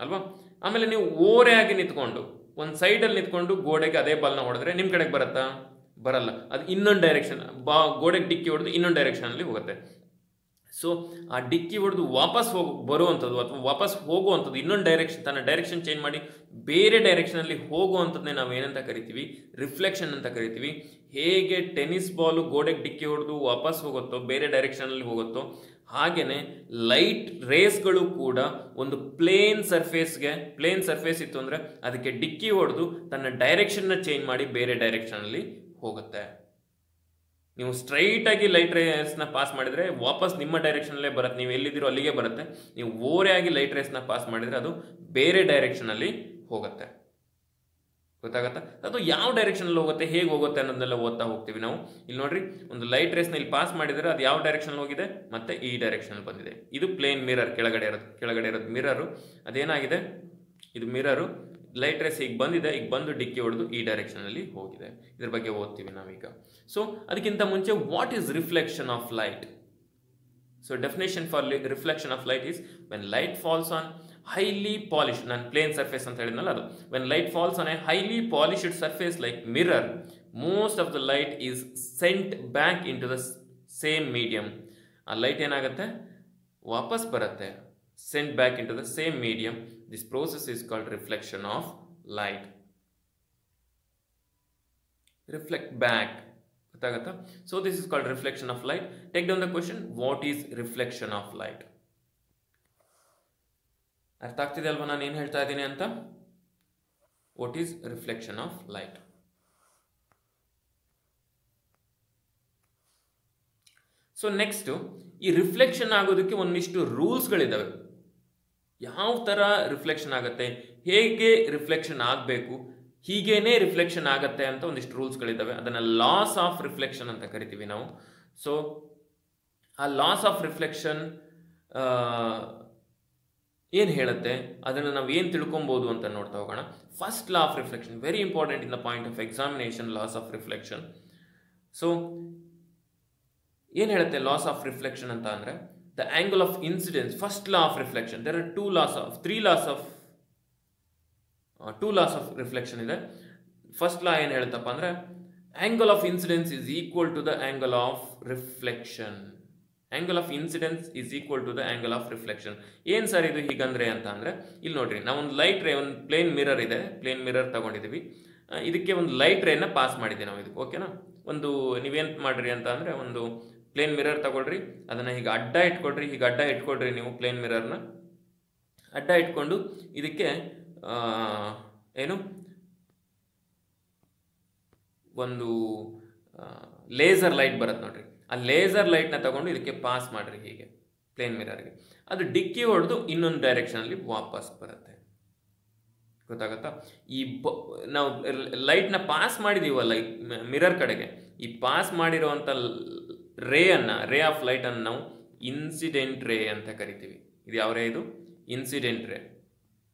ಅಲ್ವಾ? ಆಮೇಲೆ ನೀವು ಓರೆಯಾಗಿ ನಿಂತ್ಕೊಂಡು ಒಂದು ಸೈಡಲ್ಲಿ ನಿಂತ್ಕೊಂಡು ಗೋಡೆಗೆ ಅದೇ ಬಾಲ್ನ ಹೊಡೆದ್ರೆ ನಿಮ್ಮ ಕಡೆಗೆ ಬರುತ್ತಾ? ಬರಲ್ಲ. ಅದು ಇನ್ನೊಂದು ಡೈರೆಕ್ಷನ್, ಗೋಡೆಗೆ ಡಿಕ್ಕಿ ಹೊಡೆದು ಇನ್ನೊಂದು ಡೈರೆಕ್ಷನಲ್ಲಿ ಹೋಗುತ್ತೆ. ಸೊ ಆ ಡಿಕ್ಕಿ ಹೊಡೆದು ವಾಪಸ್ ಬರುವಂಥದ್ದು ಅಥವಾ ವಾಪಸ್ ಹೋಗುವಂಥದ್ದು, ಇನ್ನೊಂದು ಡೈರೆಕ್ಷನ್, ತನ್ನ ಡೈರೆಕ್ಷನ್ ಚೇಂಜ್ ಮಾಡಿ ಬೇರೆ ಡೈರೆಕ್ಷನಲ್ಲಿ ಹೋಗುವಂಥದ್ದನ್ನೇ ನಾವು ಏನಂತ ಕರಿತೀವಿ, ರಿಫ್ಲೆಕ್ಷನ್ ಅಂತ ಕರಿತೀವಿ. ಹೇಗೆ ಟೆನ್ನಿಸ್ ಬಾಲು ಗೋಡೆಗೆ ಡಿಕ್ಕಿ ಹೊಡೆದು ವಾಪಸ್ ಹೋಗುತ್ತೋ, ಬೇರೆ ಡೈರೆಕ್ಷನಲ್ಲಿ ಹೋಗುತ್ತೋ, ಹಾಗೆಯೇ ಲೈಟ್ ರೇಸ್ಗಳು ಕೂಡ ಒಂದು ಪ್ಲೇನ್ ಸರ್ಫೇಸ್ ಇತ್ತು ಅಂದರೆ ಅದಕ್ಕೆ ಡಿಕ್ಕಿ ಹೊಡೆದು ತನ್ನ ಡೈರೆಕ್ಷನ್ನ ಚೇಂಜ್ ಮಾಡಿ ಬೇರೆ ಡೈರೆಕ್ಷನಲ್ಲಿ ಹೋಗುತ್ತೆ. ನೀವು ಸ್ಟ್ರೈಟಾಗಿ ಲೈಟ್ ರೇಸ್ನ ಪಾಸ್ ಮಾಡಿದರೆ ವಾಪಸ್ ನಿಮ್ಮ ಡೈರೆಕ್ಷನಲ್ಲೇ ಬರುತ್ತೆ. ನೀವು ಎಲ್ಲಿದ್ದೀರೋ ಅಲ್ಲಿಗೆ ಬರುತ್ತೆ. ನೀವು ಓರೆಯಾಗಿ ಲೈಟ್ ರೇಸ್ನ ಪಾಸ್ ಮಾಡಿದರೆ ಅದು ಬೇರೆ ಡೈರೆಕ್ಷನಲ್ಲಿ ಹೋಗುತ್ತೆ. ಗೊತ್ತಾಗತ್ತಾ? ಅದು ಯಾವ ಡೈರೆಕ್ಷನಲ್ಲಿ ಹೋಗುತ್ತೆ, ಹೇಗೆ ಹೋಗುತ್ತೆ ಅನ್ನೋದನ್ನೆಲ್ಲ ಓದ್ತಾ ಹೋಗ್ತೀವಿ ನಾವು. ಇಲ್ಲಿ ನೋಡ್ರಿ, ಒಂದು ಲೈಟ್ ರೇಸ್ನ ಇಲ್ಲಿ ಪಾಸ್ ಮಾಡಿದರೆ ಅದು ಯಾವ ಡೈರೆಕ್ಷನಲ್ಲಿ ಹೋಗಿದೆ, ಮತ್ತೆ ಈ ಡೈರೆಕ್ಷನಲ್ಲಿ ಬಂದಿದೆ. ಇದು ಪ್ಲೇನ್ ಮಿರರ್, ಕೆಳಗಡೆ ಇರೋದು ಮಿರರು. ಅದೇನಾಗಿದೆ, ಇದು ಮಿರರು. ಲೈಟ್ ರೇಸ್ ಈಗ ಬಂದಿದೆ, ಈಗ ಬಂದು ಡಿಕ್ಕಿ ಹೊಡೆದು ಈ ಡೈರೆಕ್ಷನಲ್ಲಿ ಹೋಗಿದೆ. ಇದ್ರ ಬಗ್ಗೆ ಓದ್ತೀವಿ ನಾವೀಗ. ಸೊ ಅದಕ್ಕಿಂತ ಮುಂಚೆ, what is reflection of light? So definition for reflection of light is when light falls on highly polished, ನಾನು ಪ್ಲೇನ್ ಸರ್ಫೇಸ್ ಅಂತ ಹೇಳಿದ್ನಲ್ಲ ಅದು. when light falls on a highly polished surface like mirror, most of the light is sent back into the same medium. ಆ light ಏನಾಗುತ್ತೆ, ವಾಪಸ್ ಬರುತ್ತೆ, sent back into the same medium. This process is called reflection of light. Reflect back. ಗೊತ್ತಾಗತ್ತಾ? So this is called reflection of light. Take down the question, what is reflection of light? ಅರ್ಥ ಆಗ್ತಿದೆ ಅಲ್ವಾ ನಾನು ಏನು ಹೇಳ್ತಾ ಇದ್ದೀನಿ ಅಂತ? What is reflection of light? So next, ಈ reflection ಆಗೋದಕ್ಕೆ ಒಂದಿಷ್ಟು ರೂಲ್ಸ್ಗಳಿದ್ದಾವೆ. ಯಾವ ಥರ ರಿಫ್ಲೆಕ್ಷನ್ ಆಗುತ್ತೆ, ಹೇಗೆ ರಿಫ್ಲೆಕ್ಷನ್ ಆಗಬೇಕು, ಹೀಗೇನೆ ರಿಫ್ಲೆಕ್ಷನ್ ಆಗತ್ತೆ ಅಂತ ಒಂದಿಷ್ಟು ರೂಲ್ಸ್ಗಳಿದ್ದಾವೆ. ಅದನ್ನು ಲಾಸ್ ಆಫ್ ರಿಫ್ಲೆಕ್ಷನ್ ಅಂತ ಕರಿತೀವಿ ನಾವು. ಸೊ ಆ ಲಾಸ್ ಆಫ್ ರಿಫ್ಲೆಕ್ಷನ್ ಏನು ಹೇಳುತ್ತೆ, ಅದನ್ನು ನಾವು ಏನು ತಿಳ್ಕೊಬೋದು ಅಂತ ನೋಡ್ತಾ ಹೋಗೋಣ. First law of reflection, very important in the point of examination, laws of reflection. So ಏನು ಹೇಳುತ್ತೆ ಲಾಸ್ ಆಫ್ ರಿಫ್ಲೆಕ್ಷನ್ ಅಂತ ಅಂದರೆ, the angle of incidence. First law of reflection, there are two laws of reflection ಇದೆ. First law ಏನು ಹೇಳುತ್ತಪ್ಪ ಅಂದರೆ, angle of incidence is equal to the angle of reflection. Angle of incidence is equal to the angle of reflection. ಏನು sir ಇದು ಹೀಗಂದ್ರೆ ಅಂತ ಅಂದರೆ, ಇಲ್ಲಿ ನೋಡ್ರಿ, ನಾವೊಂದು ಲೈಟ್ ರೇ, ಒಂದು ಪ್ಲೇನ್ ಮಿರರ್ ಇದೆ, ಪ್ಲೇನ್ ಮಿರರ್ ತಗೊಂಡಿದ್ದೀವಿ. ಇದಕ್ಕೆ ಒಂದು ಲೈಟ್ ರೇನ ಪಾಸ್ ಮಾಡಿದ್ದೀವಿ ನಾವು ಇದಕ್ಕೆ, ಓಕೆನಾ? ಒಂದು ನೀವೇನು ಮಾಡಿರಿ ಅಂತ ಅಂದರೆ, ಒಂದು ಪ್ಲೇನ್ ಮಿರರ್ ತಗೊಳ್ರಿ, ಅದನ್ನು ಹೀಗೆ ಅಡ್ಡ ಇಟ್ಕೊಳ್ರಿ, ಹೀಗೆ ಅಡ್ಡ ಇಟ್ಕೊಳ್ರಿ ನೀವು ಪ್ಲೇನ್ ಮಿರರ್ನ ಅಡ್ಡ ಇಟ್ಕೊಂಡು ಇದಕ್ಕೆ ಏನು ಒಂದು ಲೇಸರ್ ಲೈಟ್ ಬರುತ್ತೆ ನೋಡ್ರಿ, ಆ ಲೇಸರ್ ಲೈಟ್ನ ತಗೊಂಡು ಇದಕ್ಕೆ ಪಾಸ್ ಮಾಡಿರಿ ಹೀಗೆ ಪ್ಲೇನ್ ಮಿರರ್ಗೆ. ಅದು ಡಿಕ್ಕಿ ಹೊಡೆದು ಇನ್ನೊಂದು ಡೈರೆಕ್ಷನಲ್ಲಿ ವಾಪಸ್ ಬರುತ್ತೆ. ಗೊತ್ತಾಗತ್ತಾ? ನಾವು ಲೈಟ್ನ ಪಾಸ್ ಮಾಡಿದೀವಲ್ಲ ಈ ಮಿರರ್ ಕಡೆಗೆ, ಈ ಪಾಸ್ ಮಾಡಿರೋವಂಥ ರೇ ಆಫ್ ಲೈಟನ್ನು ನಾವು ಇನ್ಸಿಡೆಂಟ್ ರೇ ಅಂತ ಕರಿತೀವಿ. ಇದು ಯಾವ ರೇ? ಇದು ಇನ್ಸಿಡೆಂಟ್ ರೇ.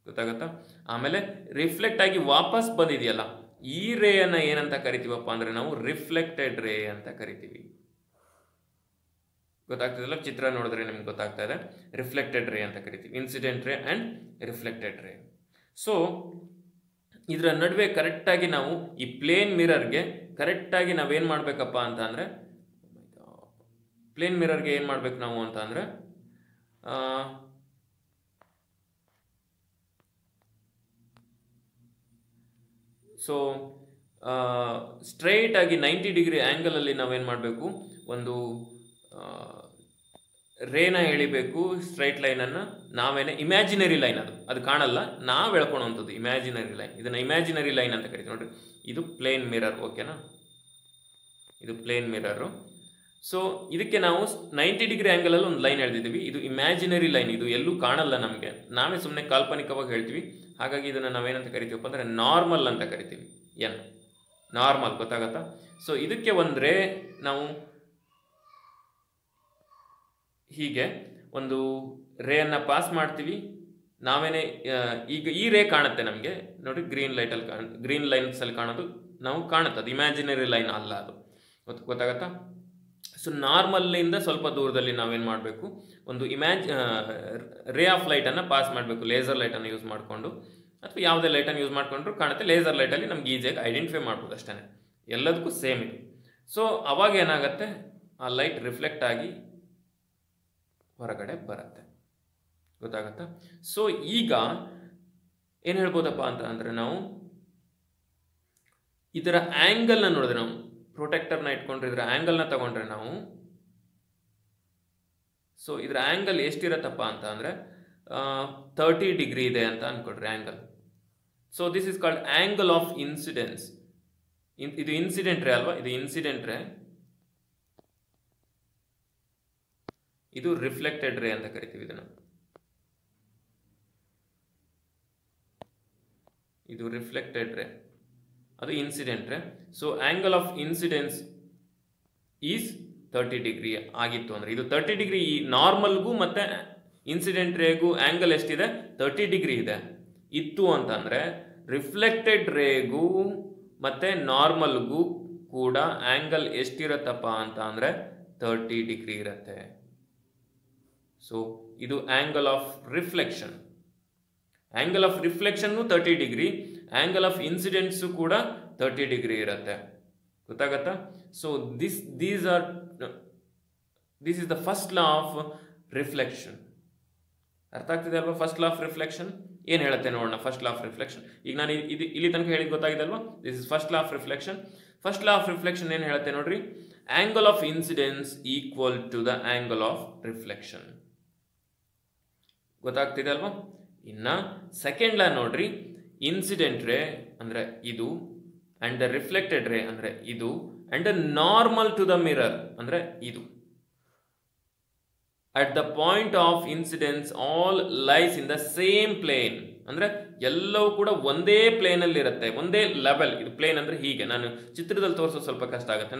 ಗೊತ್ತಾಗತ್ತಾ? ಆಮೇಲೆ ರಿಫ್ಲೆಕ್ಟ್ ಆಗಿ ವಾಪಸ್ ಬಂದಿದೆಯಲ್ಲ, ಈ ರೇಯನ್ನು ಏನಂತ ಕರಿತೀವಪ್ಪ ಅಂದರೆ ನಾವು ರಿಫ್ಲೆಕ್ಟೆಡ್ ರೇ ಅಂತ ಕರಿತೀವಿ. ಗೊತ್ತಾಗ್ತದಲ್ಲ, ಚಿತ್ರ ನೋಡಿದ್ರೆ ನಿಮ್ಗೆ ಗೊತ್ತಾಗ್ತಾ ಇದೆ. ರಿಫ್ಲೆಕ್ಟೆಡ್ ರೇ ಅಂತ ಕರಿತೀವಿ, ಇನ್ಸಿಡೆಂಟ್ ರೇ ಆ್ಯಂಡ್ ರಿಫ್ಲೆಕ್ಟೆಡ್ ರೇ. ಸೊ ಇದರ ನಡುವೆ ಕರೆಕ್ಟಾಗಿ ನಾವು ಈ ಪ್ಲೇನ್ ಮಿರರ್ಗೆ ಕರೆಕ್ಟಾಗಿ ನಾವೇನು ಮಾಡಬೇಕಪ್ಪ ಅಂತ ಅಂದರೆ, ಪ್ಲೇನ್ ಮಿರರ್ಗೆ ಏನು ಮಾಡಬೇಕು ನಾವು ಅಂತ ಅಂದರೆ, ಸೊ ಸ್ಟ್ರೈಟ್ ಆಗಿ 90 ಡಿಗ್ರಿ ಆ್ಯಂಗಲಲ್ಲಿ ನಾವೇನು ಮಾಡಬೇಕು, ಒಂದು ರೇನ ಎಳಿಬೇಕು, ಸ್ಟ್ರೈಟ್ ಲೈನನ್ನು ನಾವೇನೆ, ಇಮ್ಯಾಜಿನರಿ ಲೈನ್, ಅದು ಕಾಣಲ್ಲ, ನಾವು ಎಳ್ಕೊಳೋವಂಥದ್ದು ಇಮ್ಯಾಜಿನರಿ ಲೈನ್. ಇದನ್ನು ಇಮ್ಯಾಜಿನರಿ ಲೈನ್ ಅಂತ ಕರಿತೀವಿ ನೋಡ್ರಿ. ಇದು ಪ್ಲೇನ್ ಮಿರರ್, ಓಕೆನಾ? ಇದು ಪ್ಲೇನ್ ಮಿರರು. ಸೊ ಇದಕ್ಕೆ ನಾವು 90 ಡಿಗ್ರಿ ಆ್ಯಂಗಲಲ್ಲಿ ಒಂದು ಲೈನ್ ಎಳೆದಿದ್ದೀವಿ. ಇದು ಇಮ್ಯಾಜಿನರಿ ಲೈನ್, ಇದು ಎಲ್ಲೂ ಕಾಣಲ್ಲ ನಮಗೆ, ನಾವೇ ಸುಮ್ಮನೆ ಕಾಲ್ಪನಿಕವಾಗಿ ಹೇಳ್ತೀವಿ. ಹಾಗಾಗಿ ಇದನ್ನು ನಾವೇನಂತ ಕರಿತೀವಪ್ಪ ಅಂದರೆ ನಾರ್ಮಲ್ ಅಂತ ಕರಿತೀವಿ. ನಾರ್ಮಲ್. ಗೊತ್ತಾಗತ್ತಾ? ಸೊ ಇದಕ್ಕೆ ಒಂದು ರೇ ನಾವು ಹೀಗೆ ಒಂದು ರೇಯನ್ನು ಪಾಸ್ ಮಾಡ್ತೀವಿ ನಾವೇನೆ. ಈಗ ಈ ರೇ ಕಾಣುತ್ತೆ ನಮಗೆ ನೋಡಿ, ಗ್ರೀನ್ ಲೈನ್ಸಲ್ಲಿ ಕಾಣೋದು ನಾವು ಕಾಣುತ್ತೆ, ಅದು ಇಮ್ಯಾಜಿನರಿ ಲೈನ್ ಅಲ್ಲ, ಅದು ಗೊತ್ತಾಗತ್ತಾ? ಸೊ ನಾರ್ಮಲ್ಲಿಂದ ಸ್ವಲ್ಪ ದೂರದಲ್ಲಿ ನಾವೇನು ಮಾಡಬೇಕು, ಒಂದು ರೇ ಆಫ್ ಲೈಟನ್ನು ಪಾಸ್ ಮಾಡಬೇಕು, ಲೇಸರ್ ಲೈಟನ್ನು ಯೂಸ್ ಮಾಡಿಕೊಂಡು, ಅಥವಾ ಯಾವುದೇ ಲೈಟನ್ನು ಯೂಸ್ ಮಾಡಿಕೊಂಡ್ರು ಕಾಣುತ್ತೆ. ಲೇಸರ್ ಲೈಟಲ್ಲಿ ನಮ್ಗೆ ಈಸಿಯಾಗಿ ಐಡೆಂಟಿಫೈ ಮಾಡ್ಬೋದು ಅಷ್ಟೇ, ಎಲ್ಲದಕ್ಕೂ ಸೇಮ್ ಇದು. ಸೊ ಅವಾಗ ಏನಾಗುತ್ತೆ, ಆ ಲೈಟ್ ರಿಫ್ಲೆಕ್ಟ್ ಆಗಿ ಹೊರಗಡೆ ಬರುತ್ತೆ. ಗೊತ್ತಾಗತ್ತಾ? ಸೊ ಈಗ ಏನು ಹೇಳ್ಬೋದಪ್ಪ ಅಂತ ಅಂದರೆ, ನಾವು ಇದರ ಆ್ಯಂಗಲ್ನ ನೋಡಿದ್ರೆ, ನಾವು ಪ್ರೊಟೆಕ್ಟರ್ನ ಇಟ್ಕೊಂಡ್ರೆ ಇದರ ಆ್ಯಂಗಲ್ನ ತಗೊಂಡ್ರೆ ನಾವು, ಸೊ ಇದರ ಆ್ಯಂಗಲ್ ಎಷ್ಟಿರತ್ತಪ್ಪ ಅಂತ ಅಂದರೆ 30 ಡಿಗ್ರಿ ಇದೆ ಅಂತ ಅಂದ್ಕೊಡ್ರಿ angle. So this is called angle of incidence. ಇದು ಇನ್ಸಿಡೆಂಟ್ ರೇ ಅಲ್ವಾ, ಇದು ಇನ್ಸಿಡೆಂಟ್ ರೇ, ಇದು ರಿಫ್ಲೆಕ್ಟೆಡ್ ರೇ ಅಂತ ಕರಿತೀವಿ ಇದನ್ನು. ಇದು ರಿಫ್ಲೆಕ್ಟೆಡ್ ರೇ, ಅದು ಇನ್ಸಿಡೆಂಟ್ ರೇ. So angle of incidence is 30 degree ಆಗಿತ್ತು ಅಂದರೆ, ಇದು 30 ಡಿಗ್ರಿ. ಈ ನಾರ್ಮಲ್ಗೂ ಮತ್ತು ಇನ್ಸಿಡೆಂಟ್ ರೇಗೂ ಆ್ಯಂಗಲ್ ಎಷ್ಟಿದೆ? 30 ಡಿಗ್ರಿ ಇದೆ. ಇತ್ತು ಅಂತಂದರೆ ರಿಫ್ಲೆಕ್ಟೆಡ್ ರೇಗೂ ಮತ್ತು ನಾರ್ಮಲ್ಗೂ ಕೂಡ ಆ್ಯಂಗಲ್ ಎಷ್ಟಿರತ್ತಪ್ಪ ಅಂತ ಅಂದರೆ 30 ಡಿಗ್ರಿ ಇರುತ್ತೆ. ಸೊ ಇದು angle of reflection. Angle of reflection 30 degree, angle of incidence ಕೂಡ 30 ಡಿಗ್ರಿ ಇರುತ್ತೆ. ಗೊತ್ತಾಗತ್ತಾ? So this is the first law of reflection. ಅರ್ಥ ಆಗ್ತಿದೆ ಅಲ್ವಾ? ಫಸ್ಟ್ ಲಾ ಆಫ್ ರಿಫ್ಲೆಕ್ಷನ್ ಏನು ಹೇಳುತ್ತೆ ನೋಡೋಣ. ಫಸ್ಟ್ ಲಾ ಆಫ್ ರಿಫ್ಲೆಕ್ಷನ್ ಈಗ ನಾನು ಇಲ್ಲಿ ತನಕ ಹೇಳಿದ್ ಗೊತ್ತಾಗಿದೆ ಅಲ್ವಾ? This is first law of reflection. First law of reflection ಏನು ಹೇಳುತ್ತೆ ನೋಡ್ರಿ, angle of incidence equal to the angle of reflection. ಗೊತ್ತಾಗ್ತಿದೆ ಅಲ್ವಾ? ಇನ್ನ ಸೆಕೆಂಡ್ ಲಾ ನೋಡ್ರಿ, ಇನ್ಸಿಡೆಂಟ್ ರೇ ಅಂದ್ರೆ ಇದು ಅಂಡ್ ದ ರಿಫ್ಲೆಕ್ಟೆಡ್ ರೇ ಅಂದ್ರೆ ಇದು and the normal to the mirror ಅಂದ್ರೆ ಇದು. At the point of incidence all lies in the same plane ಅಂದ್ರೆ ಎಲ್ಲವೂ ಕೂಡ ಒಂದೇ ಪ್ಲೇನ್ ಅಲ್ಲಿ ಇರುತ್ತೆ, ಒಂದೇ ಲೆವೆಲ್. ಇದು ಪ್ಲೇನ್ ಅಂದ್ರೆ ಹೀಗೆ, ನಾನು ಚಿತ್ರದಲ್ಲಿ ತೋರಿಸೋ ಸ್ವಲ್ಪ ಕಷ್ಟ ಆಗುತ್ತೆ.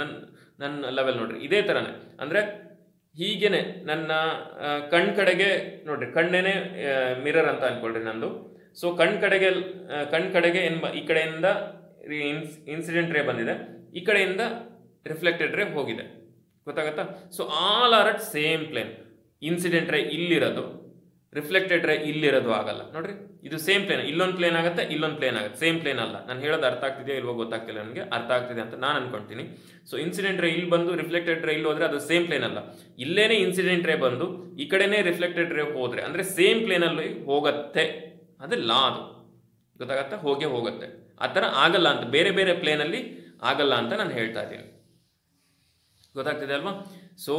ನನ್ನ ಲೆವೆಲ್ ನೋಡ್ರಿ ಇದೇ ತರನೇ, ಅಂದ್ರೆ ಹೀಗೇನೆ ನನ್ನ ಕಣ್ ಕಡೆಗೆ ನೋಡ್ರಿ, ಕಣ್ಣೇನೆ ಮಿರರ್ ಅಂತ ಅನ್ಕೊಳ್ರಿ ನಂದು. ಸೊ ಕಣ್ ಕಡೆಗೆ ಈ ಕಡೆಯಿಂದ ಇನ್ಸಿಡೆಂಟ್ ರೇ ಬಂದಿದೆ, ಈ ಕಡೆಯಿಂದ ರಿಫ್ಲೆಕ್ಟೆಡ್ ರೇ ಹೋಗಿದೆ. ಗೊತ್ತಾಗತ್ತಾ? So all are at same plane. Incident ray ಇಲ್ಲಿರೋದು, ರಿಫ್ಲೆಕ್ಟೆಡ್ ರೇ ಇಲ್ಲಿರೋದು ಆಗಲ್ಲ ನೋಡ್ರಿ. ಇದು ಸೇಮ್ ಪ್ಲೇನ್, ಇಲ್ಲೊಂದು ಪ್ಲೇನ್ ಆಗುತ್ತೆ, ಇಲ್ಲೊಂದು ಪ್ಲೇನ್ ಆಗುತ್ತೆ, ಸೇಮ್ ಪ್ಲೇನ್ ಅಲ್ಲ. ನಾನು ಹೇಳೋದು ಅರ್ಥ ಆಗ್ತಿದೆಯೋ ಇಲ್ವೋ ಗೊತ್ತಾಗ್ತಿಲ್ಲ ನನಗೆ. ಅರ್ಥ ಆಗ್ತಿದೆ ಅಂತ ನಾನು ಅನ್ಕೊಂತೀನಿ. ಸೊ ಇನ್ಸಿಡೆಂಟ್ ರೇ ಇಲ್ಲಿ ಬಂದು ರಿಫ್ಲೆಕ್ಟೆಡ್ ರೇ ಇಲ್ಲಿ ಹೋದ್ರೆ ಅದು ಸೇಮ್ ಪ್ಲೇನ್ ಅಲ್ಲ. ಇಲ್ಲೇನೆ ಇನ್ಸಿಡೆಂಟ್ ರೇ ಬಂದು ಈ ಕಡೆನೇ ರಿಫ್ಲೆಕ್ಟೆಡ್ ರೇ ಹೋದ್ರೆ ಅಂದ್ರೆ ಸೇಮ್ ಪ್ಲೇನ್ ಅಲ್ಲಿ ಹೋಗುತ್ತೆ. ಅದು ಲಾ, ಅದು ಗೊತ್ತಾಗತ್ತಾ? ಹೋಗುತ್ತೆ. ಆ ಥರ ಆಗಲ್ಲ ಅಂತ, ಬೇರೆ ಬೇರೆ ಪ್ಲೇನ್ ಅಲ್ಲಿ ಆಗಲ್ಲ ಅಂತ ನಾನು ಹೇಳ್ತಾ ಇದ್ದೀನಿ. ಗೊತ್ತಾಗ್ತಿದೆ ಅಲ್ವಾ? ಸೊ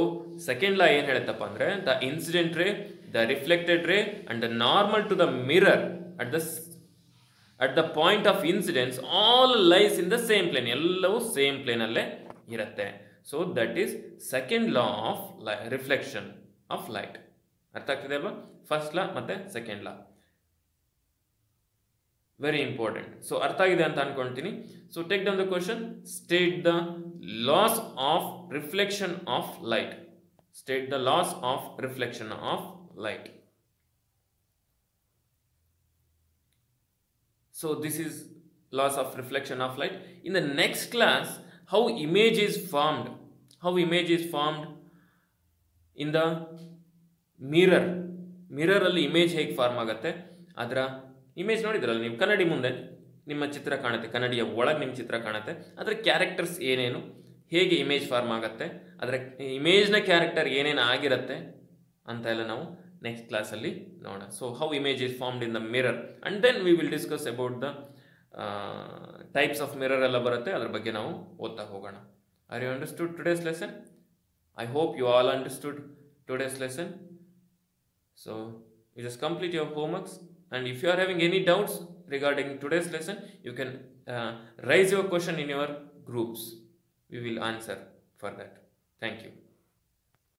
ಸೆಕೆಂಡ್ ಲಾ ಏನ್ ಹೇಳುತ್ತಪ್ಪ ಅಂದ್ರೆ, the incident ray, the reflected ray and the normal to the mirror at the point of incidence all lies in the same plane. ಎಲ್ಲವೂ ಸೇಮ್ ಪ್ಲೇನ್ ಅಲ್ಲೇ ಇರುತ್ತೆ. So that is second law of reflection of light. ಅರ್ಥ ಆಗ್ತಿದೆ ಅಲ್ವಾ? First law ಮತ್ತೆ second law very important. So ಅರ್ಥ ಆಗಿದೆ ಅಂತ ಅನ್ಕೊಂತೀನಿ. So take down the question. State the laws of reflection of light. State the laws of reflection of light. So this is laws of reflection of light. In the next class, how image is formed. How image is formed in the mirror. Mirror ಅಲ್ಲಿ image ಹೇಗೆ form ಆಗುತ್ತೆ, ಅದರ image ನೋಡಿದ್ರಲ್ಲ ನೀವು, ಕನ್ನಡಿ ಮುಂದೆ ನಿಮ್ಮ ಚಿತ್ರ ಕಾಣುತ್ತೆ, ಕನ್ನಡಿಯ ಒಳಗೆ ನಿಮ್ಮ ಚಿತ್ರ ಕಾಣುತ್ತೆ, ಅದರ ಕ್ಯಾರೆಕ್ಟರ್ಸ್ ಏನೇನು, ಹೇಗೆ ಇಮೇಜ್ ಫಾರ್ಮ್ ಆಗುತ್ತೆ, ಅದರ ಇಮೇಜ್ನ ಕ್ಯಾರೆಕ್ಟರ್ ಏನೇನು ಆಗಿರುತ್ತೆ ಅಂತ ಎಲ್ಲ ನಾವು ನೆಕ್ಸ್ಟ್ ಕ್ಲಾಸಲ್ಲಿ ನೋಡೋಣ. So how image is formed in the mirror and then we will discuss about the types of mirror ಎಲ್ಲ ಬರುತ್ತೆ, ಅದ್ರ ಬಗ್ಗೆ ನಾವು ಓದ್ತಾ ಹೋಗೋಣ. Are you understood today's lesson? I hope you all understood today's lesson. So you just complete your homeworks and if you are having any doubts regarding today's lesson, you can raise your question in your groups. We will answer for that. Thank you.